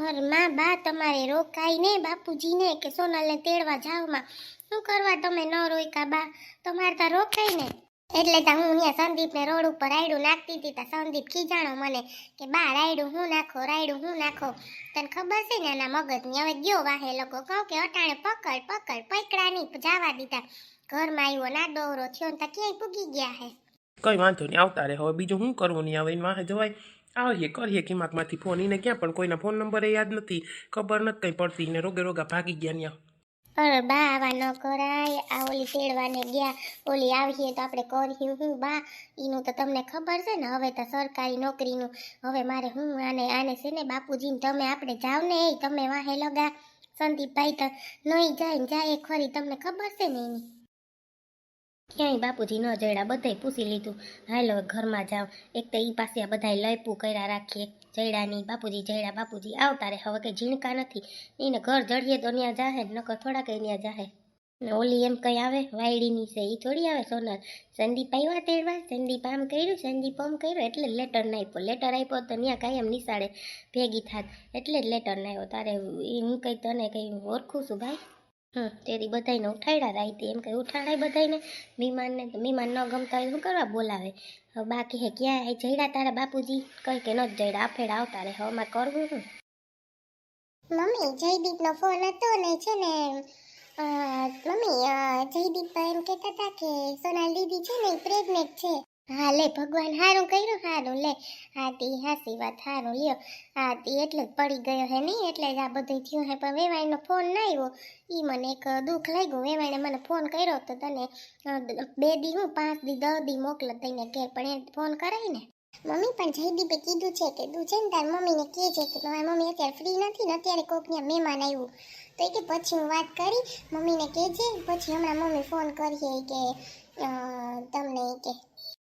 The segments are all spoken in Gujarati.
ઘરમાં બા તમારે રોકાઈ ને બાપુજીને કે સોનલને તેડવા જાવમાં શું કરવા તમે ન રોક્યા બા? તમારે ત્યાં રોકાઈ ને એટલે તા હું અહીંયા સંદીપને રોડ ઉપર રાયડું નાખતી હતી. તા સંદીપ ખીજાણો મને કે બા રાયડું હું નાખો. તને ખબર છે ને એના મગજની. હવે ગયો વાહે લોકો કહું કે અટાણે પકડા નહીં જવા દીધા. ઘરમાં આવ્યો ના દોરો થયો ને તા ક્યાંય પૂગી ગયા હે. કઈ વાંધો નહીં, આવતા રહે. હવે બીજું શું કરવું નહીં, હવે વાહે જવાય. આવીએ કરીએ કિમાકમાંથી ફોન. એને ક્યાં પણ કોઈના ફોન નંબર એ યાદ નથી, ખબર નથી કંઈ પડતી. ને રોગા ભાગી ગયા ત્યાં. અરે બા આવા ન કરાય. આ ઓલી તેડવાને ગયા, ઓલી આવીએ તો આપણે કરીએ હું બા? એનું તો તમને ખબર છે ને, હવે તો સરકારી નોકરીનું. હવે મારે હું આને છે ને બાપુજીને તમે આપણે જાવ ને એ તમે વાહે લગા. સંદીપભાઈ તો નહીં જાય ખરી, તમને ખબર છે ને એની. ક્યાંય બાપુજી ન જડ્યા, બધાય પૂછી લીધું. હાલો ઘરમાં જાવ. એક તો ઈ પાસે આ બધાય લયપું કર્યા રાખીએ. જડ્યા નહીં બાપુજી આવતા રે. હવે કંઈ ઝીણકા નથી. એને ઘર જડીએ તો ત્યાં જાહે, નકર થોડા કંઈ ત્યાં જાહે. ને ઓલી એમ કંઈ આવે વાયડીની છે એ થોડી આવે સોનલ. સંદીપ આવ્યા તેડવા, સંદીપ આમ કર્યું, સંદીપ આમ કર્યું, એટલે લેટર ના આપ્યો. લેટર આપ્યો તો ત્યાં કાંઈ એમ નિશાળે ભેગી થાત, એટલે જ લેટર ના આવ્યો. તારે હું કંઈ તને કંઈ ઓળખું છું ભાઈ? તેરી બધાને ઉઠાડ્યા રાઈતી, એમ કંઈ ઉઠાડાય બધાને. મહેમાનને તો મહેમાન ન ગમતા હોય શું કરવા બોલાવે? હવે બાકી હે ક્યાં જડ્યા તારા બાપુજી? કંઈ કે ન જડ્યા, આફેડા આવતા રહે. હવે મારે કરવું શું? મમ્મી જયદીપનો ફોન હતો ને, છે ને મમ્મી જયદીપ એમ કહેતા હતા કે સોનાલ દીદી છે ને પ્રેગ્નેન્ટ છે. હા લે ભગવાન હારું કર્યું, હારું લે. હા તી હાસી વાત, હારું લ્યો. હા તી એટલે જ પડી ગયો હે નહીં, એટલે જ આ બધું થયું હે. પણ વેવાઈનો ફોન ના આવ્યો, એ મને એક દુઃખ લાગ્યું. વેવાઈને મને ફોન કર્યો તો તને 2 દી હું 5 દી 10 દી મોકલો તઈને કે, પણ એ ફોન કરાય ને. મમ્મી પણ જયદીપે કીધું છે કે તું છે ને તાર મમ્મીને કહે છે કે તમારી મમ્મી અત્યારે ફ્રી નથી ને, અત્યારે કોઈક ત્યાં મહેમાન આવ્યું. તો એ કે પછી હું વાત કરી મમ્મીને કહેજે, પછી હમણાં મમ્મી ફોન કરીએ કે તમને કે.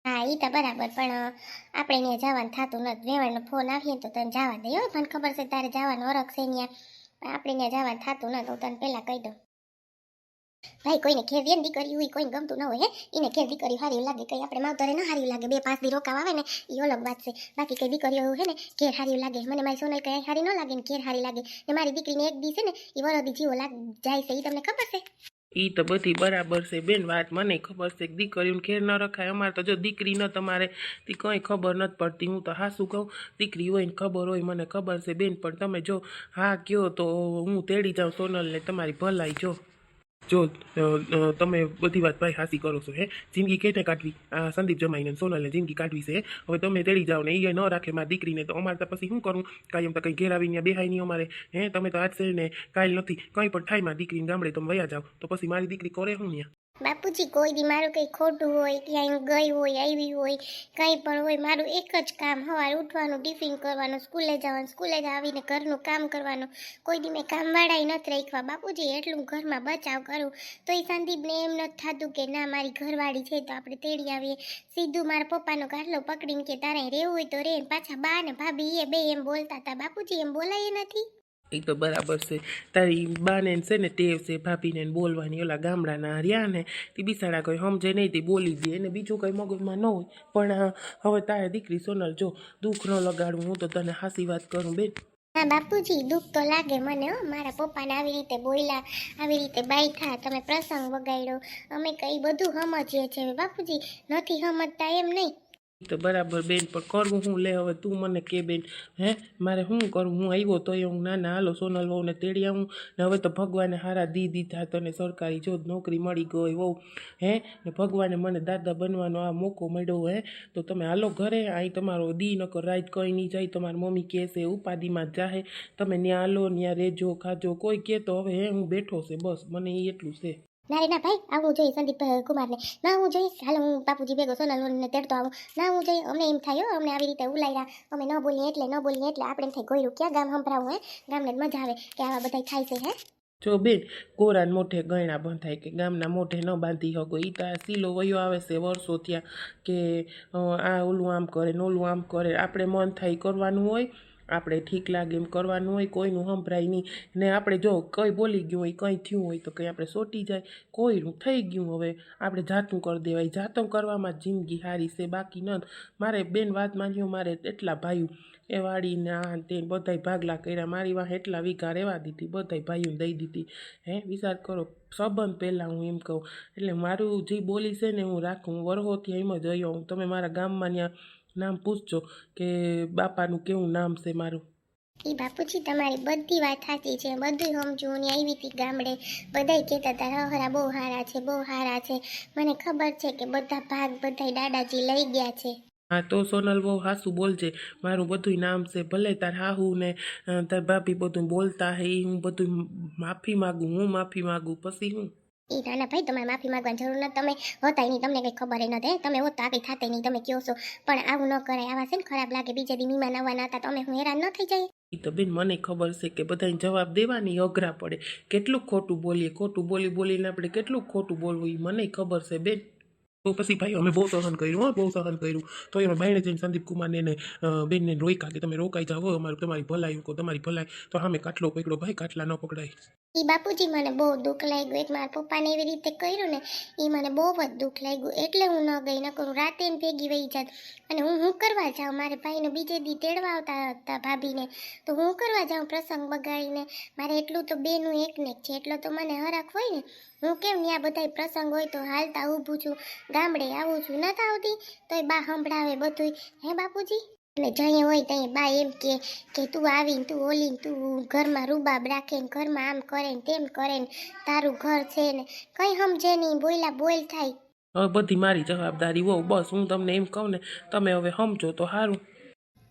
હા એ તો બરાબર, પણ આપણે ત્યાં જવાનું થતું નથી. વેવાણનો ફોન આવીએ તો તને જવા દે. મને ખબર છે તારે જવાનું અરગ છે ત્યાં, પણ આપણે ત્યાં જવાનું થતું નથી. હું તને પહેલાં કહી દઉં. ભાઈ કોઈને ઘેર વેન દીકરી હોય કોઈને ગમતું ન હોય હે, એને ઘેર દીકરી હારી લાગે. કંઈ આપણે માવતરે ન હારી લાગે, 2-5 દી રોકાવા આવે ને એ અલગ વાત છે. બાકી કઈ દીકરીઓ હે ને ઘેર હારી લાગે. મને મારી સોનલ કઈ હારી ન લાગે ને ઘેર હારી લાગે. ને મારી દીકરીને એક દી છે ને એ વરદી જીવો જાય છે, એ તમને ખબર છે? એ તો બધી બરાબર છે બેન વાત, મને ખબર છે કે દીકરીઓને ઘેર ન રખાય. અમારે તો જો દીકરી ન તમારે તે કંઈ ખબર નથી પડતી. હું તો હાસું કહું, દીકરી હોય ને ખબર હોય, મને ખબર છે બેન. પણ તમે જો હા કહો તો હું તેડી જાઉં સોનલને, તમારી ભલાઈ. જો તમે બધી વાત ભાઈ હાસી કરો છો. જિંદગી કેને કાઢવી? આ સંદીપ જમાઈને સોનલને જિંદગી કાઢવી છે. હવે તમે તેડી જાઓ ને એ ન રાખે મારી દીકરીને, તો અમારે તો પછી શું કરવું? કાંઈ એમ તો કંઈ ઘેર આવીને બેહાય નહીં અમારે. તમે તો આજ છે ને કાલ નથી, કંઈ પણ થાય મારી દીકરીને ગામડે તમે વયા જાઓ, તો પછી મારી દીકરી કરે શું ત્યાં? બાપુજી કોઈ દી મારું કંઈ ખોટું હોય, ક્યાંય ગઈ હોય આવી હોય, કંઈ પણ હોય, મારું એક જ કામ સવારે ઉઠવાનું, ટિફિન કરવાનું, સ્કૂલે જવાનું, સ્કૂલે જ આવીને ઘરનું કામ કરવાનું. કોઈ દી મેં કામવાળાય નથી રાખ્યા બાપુજી. એટલું ઘરમાં બચાવ કરું તો એ સંદીપને એમ નથી થતું કે ના મારી ઘરવાળી છે તો આપણે તેડી આવીએ. સીધું મારા પપ્પાનો ગાટલો પકડીને કે તારે રહેવું હોય તો રે. પાછા બા ને ભાભી એ બે એમ બોલતા હતા. બાપુજી એમ બોલાય નથી. એ તો બરાબર છે. તારી બાને છે ને ટેવ છે ભાભીને બોલવાની. ઓલા ગામડાના રહ્યા ને તે બિસાડા કોઈ સમજે નહીં, તે બોલી દે. એને બીજું કંઈ મગજમાં ન હોય. પણ હવે તારે દીકરી સોનલ જો દુઃખ ન લગાડવું. હું તો તને હાસી વાત કરું બેન. હા બાપુજી દુઃખ તો લાગે મને. મારા પપ્પાને આવી રીતે બોલ્યા, આવી રીતે બાઈઠા, તમે પ્રસંગ વગાડ્યો, અમે કઈ બધું સમજીએ છીએ બાપુજી. નથી સમજતા એમ નહીં. તો બરાબર બેન, પણ કરવું હું લે? હવે તું મને કે બેન, મારે શું કરવું? હું આવ્યો તો હું નાના હાલો સોનલ વહુને તેડી આવું ને. હવે તો ભગવાને હારા દીધા તને સરકારી જો નોકરી મળી ગઈ વહુ. ને ભગવાને મને દાદા બનવાનો આ મોકો મળ્યો. તો તમે હાલો ઘરે. અહીં તમારો દી નકર રાત કંઈ નહીં જાય. તમારી મમ્મી કહેશે ઉપાધિમાં જ જાહે. તમે ત્યાં હાલો, ત્યાં રહેજો ખાજો. કોઈ કહે તો હવે હું બેઠો છે બસ, મને એ એટલું છે. ના ના ભાઈ આવું જોઈએ સંદીપ કુમારને. ના હું જોઈએ હાલ હું બાપુજી ભેગો સોનલને તેડતો આવું. ના હું જોઈએ. અમને એમ થાય અમને આવી રીતે ઉલાયરા, અમે ન બોલીએ એટલે આપણે એમ થાય ગોયરું ક્યાં ગામ સંભળાવું. ગામને જ મજા આવે કે આવા બધા થાય છે. જો બેન કોરાને મોઢે ગયણા બંધાય કે ગામના મોઢે ન બાંધી શકો. એ તો આ સીલો વયો આવે છે વર્ષો ત્યાં કે આ ઓલું આમ કરે ને ઓલું આમ કરે. આપણે મન થાય કરવાનું હોય. આપણે ઠીક લાગે એમ કરવાનું હોય, કોઈનું સંભળાય નહીં. ને આપણે જો કંઈ બોલી ગયું હોય, કંઈ થયું હોય તો કંઈ આપણે સોટી જાય, કોઈનું થઈ ગયું હવે આપણે જાતું કરી દેવાય. જાતું કરવામાં જ જિંદગી સારી છે, બાકી ન. મારે બેન વાત માન્યો, મારે એટલા ભાઈઓ એ વાળીને આ તે બધાય ભાગલા કર્યા, મારી વાહ એટલા વીઘા રહેવા દીધી, બધાય ભાઈઓને દઈ દીધી. વિચાર કરો, સંબંધ પહેલાં હું એમ કહું. એટલે મારું જે બોલી છે ને હું રાખું. હું વરહોથી એમ જ રહ્યો હું. તમે મારા ગામમાં ત્યાં નામ પૂછજો કે બાપાનું કેવું નામ છે મારું. ઈ બાપુજી તમારી બધી વાત સાચી છે, બધું સમજુ. ને આવી હતી ગામડે, બધાય કહેતા હતા હરા બહુ સારા છે, બહુ સારા છે. મને ખબર છે કે બધા ભાગ બધાય દાદાજી લઈ ગયા છે. હા તો સોનલ બહુ હાસું બોલજે, મારું બધું નામ છે. ભલે તાર હાહુ ને તાર ભાભી બધું બોલતા હે, એ હું બધું માફી માગું, હું માફી માગું, પછી હું. ઈ નાના ભાઈ તમારે માફી માંગવાની જરૂર નથી, તમે હોતા નહીં, તમને કંઈ ખબર નથી. તમે હોત તો આગળ થાતે નહીં, તમે કહો છો. પણ આવું ન કરાય, આવા છે ને ખરાબ લાગે. બીજા દી મહેમાન આવવાના હતા તો અમે હું હેરાન ન થઈ જાય. એ તો બેન મને ખબર છે કે બધાને જવાબ દેવાની અઘરા પડે, કેટલું ખોટું બોલીએ, ખોટું બોલીને આપણે કેટલું ખોટું બોલવું એ મને ખબર છે બેન. તો પછી ભાઈ અમે બહુ સહન કર્યું, બહુ સહન કર્યું. તો એમાં બાયણે જઈને સંદીપ કુમારને એને બેનને રોક્યા કે તમે રોકાઈ જાઓ, અમારું તમારી ભલાઈ કહો, તમારી ભલાઈ. તો સામે કાટલો પકડ્યો, ભાઈ કાટલા ન પકડાય. ઈ બાપુજી મને બહુ દુઃખ લાગ્યું. એક મારા પપ્પાને એવી રીતે કર્યું ને, એ મને બહુ જ દુઃખ લાગ્યું. એટલે હું ન ગઈ, ન કરું રાતે ને ભેગી વહી જાત. અને હું કરવા જાઉં, મારે ભાઈને બીજે દી તેડવા આવતા હતા ભાભીને, તો હું કરવા જાઉં પ્રસંગ બગાડીને. મારે એટલું તો બેનું એકને જ છે, એટલો તો મને હરખ હોય ને. હું કેમ ત્યાં બધાય પ્રસંગ હોય તો હાલતા ઊભું છું, ગામડે આવું છું, નથી આવતી તોય બા સંભળાવે બધું. હે બાપુજી. અને જઈએ હોય ત્યાં બા એમ કે તું આવીને તું ઓલીને તું ઘરમાં રૂબાબ રાખે ને ઘરમાં આમ કરે ને તેમ કરે ને તારું ઘર છે ને કંઈ સમજે નહીં, બોયલા બોલ થાય. હવે બધી મારી જવાબદારી હો, બસ હું તમને એમ કહું ને, તમે હવે સમજો તો સારું.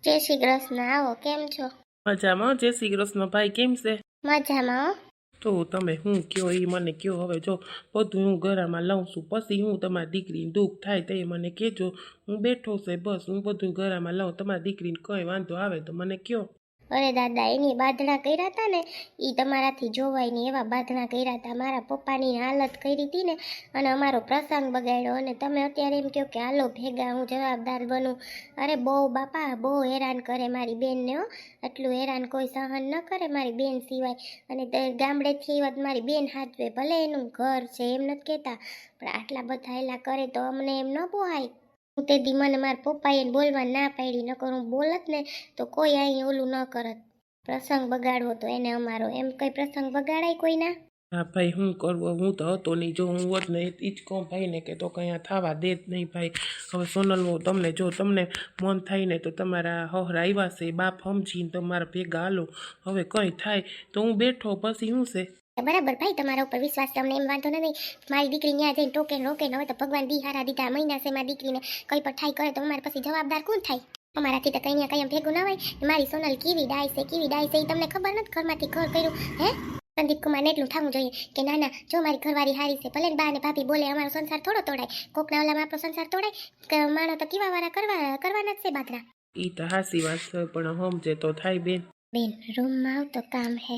જય શ્રી કૃષ્ણ. આવો, કેમ છો? મજામાં. જય શ્રી કૃષ્ણ ભાઈ, કેમ છે? મજામાં. તો તમે હું કયો એ મને કયો. હવે જો બધું હું ઘરમાં લઉં છું, પછી હું તમારી દીકરીને દુઃખ થાય તો એ મને કહેજો. હું બેઠો છે, બસ હું બધું ઘરમાં લઉં. તમારી દીકરીને કંઈ વાંધો આવે તો મને કયો. અરે દાદા, એની બાંધણા કર્યા હતા ને એ તમારાથી જોવાય નહીં એવા બાંધણા કર્યા હતા. મારા પપ્પાની હાલત કરી હતી ને, અને અમારો પ્રસંગ બગાડ્યો. અને તમે અત્યારે એમ કહો કે હાલો ભેગા, હું જવાબદાર બનું. અરે બહુ બાપા, બહુ હેરાન કરે મારી બેનને. એટલું હેરાન કોઈ સહન ન કરે મારી બેન સિવાય. અને ગામડેથી વાત મારી બેન હાચવે, ભલે એનું ઘર છે એમ નથી કહેતા, પણ આટલા બધા એલા કરે તો અમને એમ ન પોહાય. હું તે દી મને મારા પપ્પાએ બોલવા ના પાડી, ન કરું બોલત ને તો કોઈ અહીં ઓલું ન કરત. પ્રસંગ બગાડવો તો એને અમારો, એમ કઈ પ્રસંગ બગાડાય કોઈના? હા ભાઈ, હું કરવો, હું તો હતો નહીં. જો હું હોત ને એ જ કહું ભાઈને કે તો કંઈ થવા દે જ નહીં ભાઈ. હવે સોનલ તમને જો તમને મન થાય ને તો તમારા હહરા આવ્યા છે, બાપ સમજીને તમારા ભેગા હાલો. હવે કંઈ થાય તો હું બેઠો, પછી શું છે. બરાબર ભાઈ, તમારા ઉપર વિશ્વાસ છે, અમને એમ વાંધો નથી. મારી દીકરી ત્યાં જઈને ટોકે રોકે ને, હવે તો ભગવાન દી હારા દીધા મહિના છે મારી દીકરીને, કઈ પણ થાય કરે તો અમારે પછી જવાબદાર કોણ થાય? અમારાથી તો કઈ કઈ ભેગું ના હોય. મારી સોનલ કેવી ડાય છે, કેવી ડાય છે, એ તમને ખબર નથી. ઘરમાંથી ઘર કર્યું હે સંદીપ કુમારને એટલું થવું જોઈએ કે ના ના, જો મારી ઘરવાળી હારી છે, ભલે બા ને ભાભી બોલે, અમારો સંસાર થોડો તોડાય. કોકના ઓલામાં આપણો સંસાર તોડાય? માણો તો કેવા વાળા કરવાના જ છે બાદરા. એ તો હાસી વાત છે, પણ સમજે તો થાય બેન. બેન રૂમમાં આવ તો કામ હે.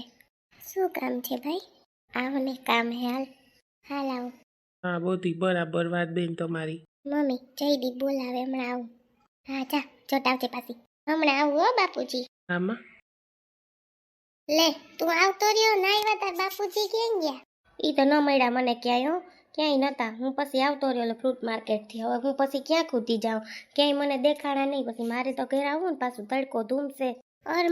શું કામ છે ભાઈ? આવો ને, કામ હે. હાલ આવો. હા બધી બરાબર વાત બેન તમારી. મમ્મી જયદીપ બોલાવે, હમણાં આવું. હા જા, ચોટાવજે પાછી. હમણાં આવું હો બાપુજી. આમાં લે તું આવતો રહ્યો, ના આવ્યા તાર બાપુજી ક્યાં ગયા? એ તો ન મળ્યા મને ક્યાંય, ક્યાંય નતા. હું પછી આવતો રહ્યો ફ્રૂટ માર્કેટથી. હવે હું પછી ક્યાં કૂદી જાઉં, ક્યાંય મને દેખાડા નહીં. પછી મારે તો ઘરે આવવું ને, પાછું તડકો ધૂમશે.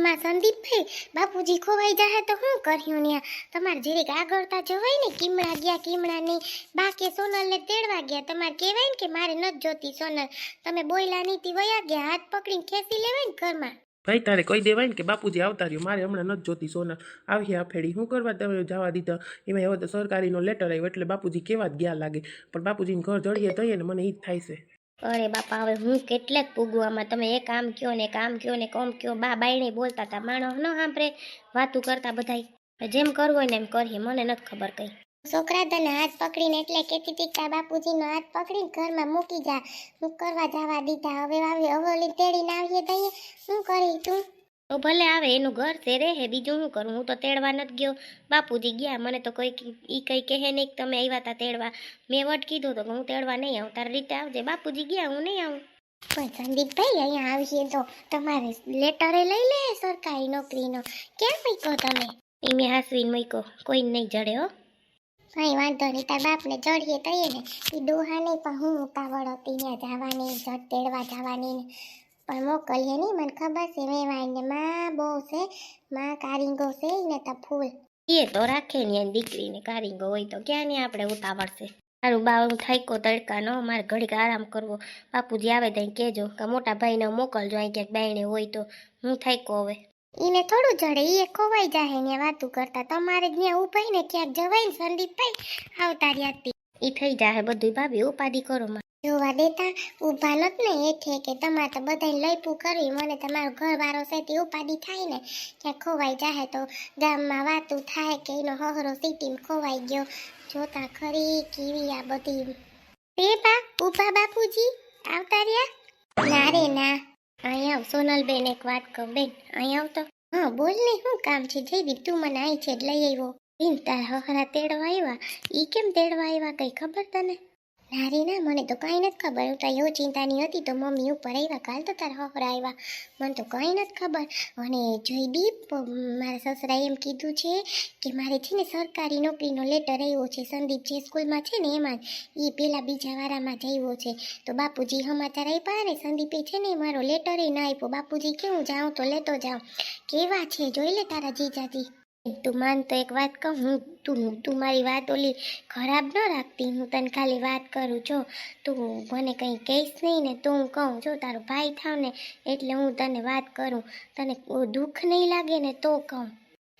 માં સંદીપભાઈ, બાપુજી ખોવાઈ જાય તો શું કર્યું ત્યાં? તમારે જરીક આગળતા જવાય ને, કીમડા ગયા કીમડા નહીં. બા કે સોનલને તેડવા ગયા, તમારે કહેવાય ને કે મારે નથી જોતી સોનલ. તમે બોયલા નીતિ વયા ગયા, હાથ પકડીને ખેંચી લેવાય ને ઘરમાં. ભાઈ તારે કહી દેવાય ને કે બાપુજી આવતા રહ્યો, મારે હમણાં નથી જોતી સોના. આવી આ ફેડી શું કરવા તમે જવા દીધા? એમાં હવે તો સરકારીનો લેટર આવ્યો એટલે બાપુજી કેવા જ ગયા લાગે. પણ બાપુજીને ઘર જડીએ તઈએ ને મને એ જ થાય છે. અરે બાપા, હવે હું કેટલેક પૂગવામાં. તમે એક આમ કયો ને કામ કયો ને કોમ કયો. બા બાયણે બોલતા હતા, માણો ન સાંભળે, વાતું કરતા બધાય. જેમ કરવું હોય ને એમ કરીએ, મને નથી ખબર કઈ. છોકરા તને હાથ પકડીને એટલે કેતી હતી કે બાપુજીનો હાથ પકડીને ઘરમાં મૂકી જા, હું કરવા જવા દીધા. હવે ઓલી તેડીને આવીએ તઈએ શું કરી તું? તો ભલે આવે, એનું ઘર છે રે હે, બીજું શું કરું? હું તો તેડવા નથી ગયો, બાપુજી ગયા. મને તો કોઈ ઈ કઈ કહે નહીં કે તમે આવ્યા હતા તેડવા. મેં વટ કીધું તો હું તેડવા નહીં આવું, તારી રીતે આવજે. બાપુજી ગયા, હું નહીં આવું. પણ સંદીપભાઈ અહીંયા આવીએ તો તમારે લેટરે લઈ લે સરકારી નોકરીનો. ક્યાં મૂક્યો તમે? એમે હાસવીને મૂક્યો, કોઈને નહીં જડે હો. કઈ વાંધો નહીં, તાર બાપને ચડીએ તઈએ ને એ ડોહા નહીં, પણ હું ઉતાવળ હતી ત્યાં જવાની, જટ તેડવા જવાની ને, પણ મોકલીએ નહીં. મને ખબર છે વેવાઈને માં બહુ છે, માં કારીંગો છે ને તો ફૂલ. એ તો રાખે ને એની દીકરીને કારીગો હોય તો ક્યાં ને આપણે ઉતાવળશે. મારું બા હું થાક્યો તડકા નો, મારે ઘડીક આરામ કરવો. બાપુજી આવે ત્યાં કહેજો કે મોટા ભાઈને મોકલજો, અહીં ક્યાંક બાયણે હોય તો. હું થાક્યો હવે. ઈને થોડું જડે, એ ખોવાઈ જાય ને વાતું કરતા. તમારે ત્યાં ઉભાઈ ને ક્યાંક જવાય ને સંદીપભાઈ, આવતા રહ્યા. એ થઈ જાય બધું ભાભી, ઉપાધિ કરો માં. જોવા દેતા ઊભા નત ને એઠે કે તમારે તો બધાને લઈપું કરવી. મને તમારું ઘર વાળો છે તે ઉપાધિ થાય ને, ક્યાંક ખોવાઈ જાય તો ગામમાં વાતું થાય કે એનો હહરો સિટીમાં ખોવાઈ ગયો. જોતા ખરી કેવી આ બધી. તે બા ઊભા બાપુજી આવતા રહ્યા? ના રે ના. અહીંયા આવ સોનલબેન, એક વાત કહું બેન, અહીંયા આવ તો. હા બોલ ને, શું કામ છે? જયદીપ તું મને અહીં છે લઈ આવ્યો. બેન તારા હહરા તેડવા આવ્યા? ઈ કેમ તેડવા આવ્યા, કઈ ખબર તને? ના રે ના, મને તો કંઈ નથી ખબર. હું તો એવું ચિંતાની હતી તો મમ્મી ઉપર આવ્યા, કાલ તો તારા હહરા આવ્યા, મને તો કંઈ નથી ખબર. અને જયદીપ મારા સસરા એમ કીધું છે કે મારે છે ને સરકારી નોકરીનો લેટર આવ્યો છે. સંદીપ જે સ્કૂલમાં છે ને એમાં એ પેલા બીજા વારામાં જ આવ્યો છે. તો બાપુજી સમાચાર આપ્યા ને સંદીપે છે ને મારો લેટર એ ના આપ્યો. બાપુજી કેવું જાઉં તો લેતો જાઉં. કેવા છે જોઈ લે તારા જીજાજી. તું માન તો એક વાત કહું, હું તું મારી વાત ઓલી ખરાબ ન રાખતી. હું તને ખાલી વાત કરું છો, તું મને કંઈ કહીશ નહીં ને તો હું કહું જો તારો ભાઈ થાવ ને એટલે હું તને વાત કરું. તને દુઃખ નહીં લાગે ને તો કહું.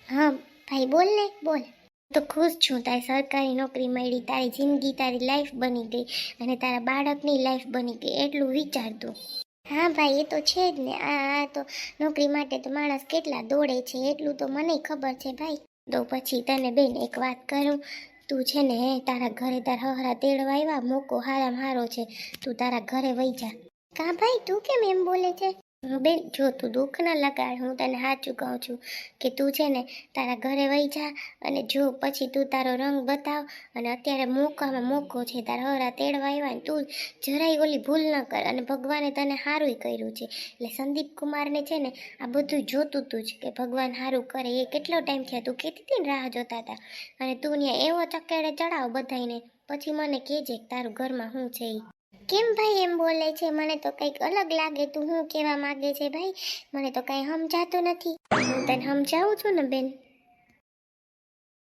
હા ભાઈ બોલ ને બોલ. તો ખુશ છું, તારી સરકારી નોકરી મળી, તારી જિંદગી, તારી લાઈફ બની ગઈ અને તારા બાળકની લાઈફ બની ગઈ, એટલું વિચારતું. હા ભાઈ એ તો છે જ ને. આ તો નોકરી માટે તો માણસ કેટલા દોડે છે એટલું તો મને ખબર છે ભાઈ. તો પછી તને બેન એક વાત કરું, તું છે ને તારા ઘરે તારા હહરા તેડવા આવ્યા, મોકો હારામાં હારો છે, તું તારા ઘરે વહી જા. કા ભાઈ તું કેમ એમ બોલે છે? બેન જો તું દુઃખ ન લગાડ, હું તને સાચું કહું છું કે તું છે ને તારા ઘરે વહી જા. અને જો પછી તું તારો રંગ બતાવ. અને અત્યારે મોકામાં મોકો છે, તારા હરા તેડવા આવ્યા ને તું જરાય ઓલી ભૂલ ન કર. અને ભગવાને તને સારું કર્યું છે. એટલે સંદીપ કુમારને છે ને આ બધું જોતું તું જ કે ભગવાન સારું કરે. એ કેટલો ટાઈમ થયા તું કહેતી હતી ને રાહ જોતા હતા. અને તું ત્યાં એવો ચકેડે ચડાવ બધાને, પછી મને કહેજે કે તારું ઘરમાં શું છે એ. કેમ ભાઈ એમ બોલે છે? મને તો કંઈક અલગ લાગે. તું શું કહેવા માંગે છે ભાઈ? મને તો કંઈ સમજાતું નથી. હું તને સમજાવું છું ને બેન.